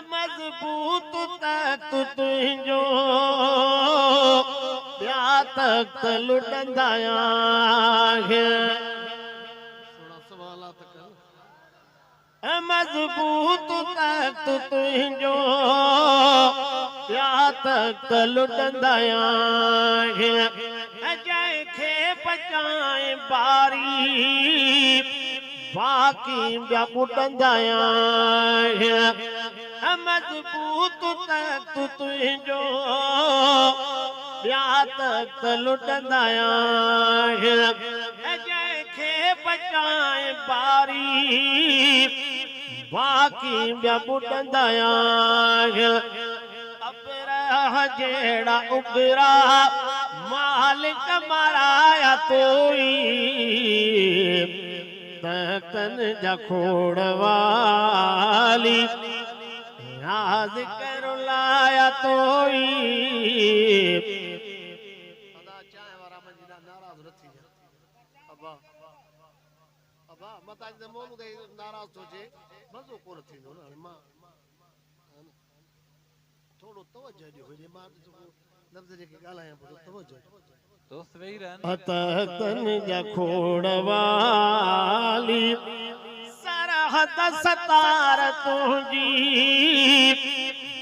मजबूत तख्त तुंहिंजो ॿिया तख्त लुटंदा मजबूत तख्त तुंहिंजो ॿिया तख्त लुटंदा जंहिंखे बचाए बारी बाक़ी ॿिया ॿुॾंदा मजबूत तख्त तुंहिंजो ॿिया तख्त लुटंदा जंहिंखे बचाए बारी बाक़ी ॿिया ॿुॾंदा अबरह जहिड़ा उबरा मालिक मराया तोई तख्तन जा खोड़ वाली याद कर लाया तोई अदा चाहे वारा मंजिला नाराज न थी जा अबा अबा मता जे मोनू दे नाराज तो जे मजो कोन थींदो न मां थोड़ो तवज्जो दी हो जे मां लफ्ज जे गालाया पर तवज्जो दोस्त वेही रहन तख्तन जा खोड़ वाली सरहद सतार तुंहिंजी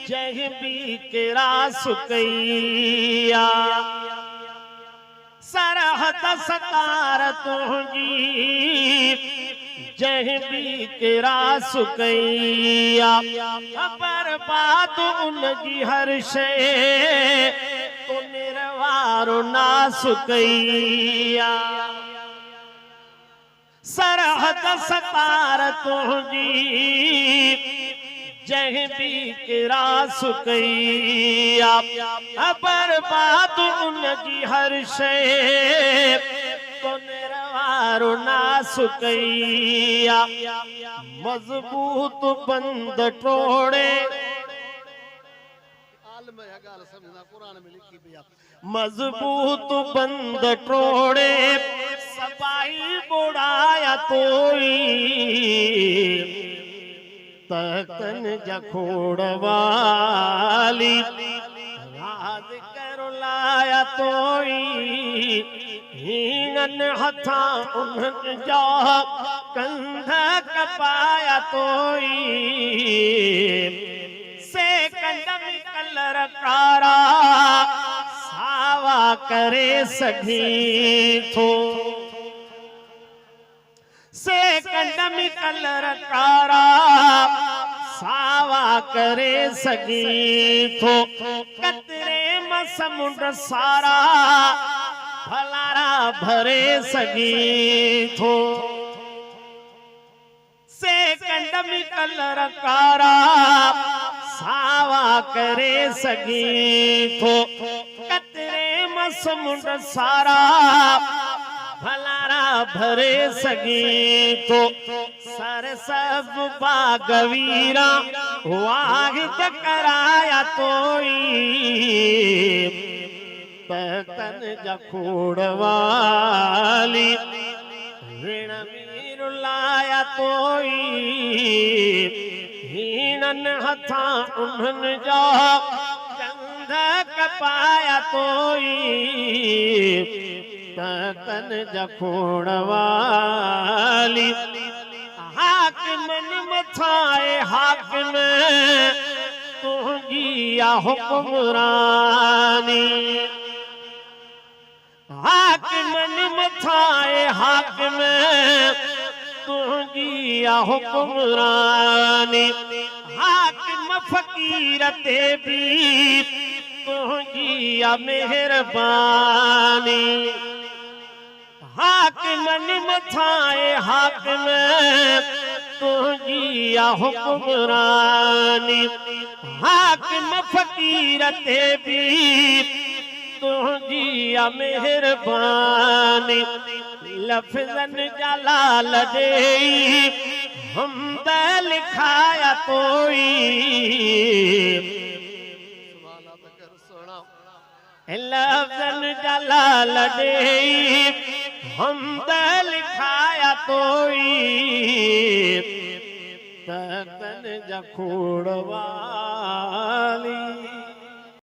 जंहिं बि किरा सुकैया सरहद सतार तुंहिंजी जंहिं बि किरा सुकैया बर्बाद उन जी हर शइ तो निर्वारो नास कईया सरहद सतार तुंहिंजी जंहिं बि किरा सुकैया बर्बाद उन जी हर शइ तो निर्वारो नास कईया मजबूत बंद टोड़े मजबूत बंद टोड़े सबाई बुड़ाया तोई तख्तन जा खोड़ वाली राज कर लाया तोई हीनन हथा उन्हनि जा कंध कपाया तोई से कंदम कलर कारा सावा करे सघी थो से कंदम कलर कारा सावा करे सघी थो कतरे में समुंड सारा भलारा भरे सघी थो से कंदम कलर कारा सावा करे सघी थो कतरे में समुंड सारा भलारा भरे सघी थो सर सब बागवीरा वाहिद कराया तोई तख्तन जा खोड़ वाली ऋण वीर लाया तोई हीनन हथा उन्हनि जा कंध कपाया तोई तख्तन जा खोड़ वाली हाकिमन मथाए हाकिम तुंहिंजी आ हुक्मरानी हाकिमन मथाए हाकिम तुंहिंजी आ हुक्मरानी हाकिम फकीर ते भी तुंहिंजी आ मेहरबानी हाकिमन मथाए हाकिम तुंहिंजी आ हुक्मरानी हाकिम फकीर ते भी तुंहिंजी आ मेहरबानी लफ्ज़न जा लाल ॾेई हमद लिखाया तोई लफ्ज़न जा लाल ॾेई हमद लिखाया तोई तन जा खोड़वा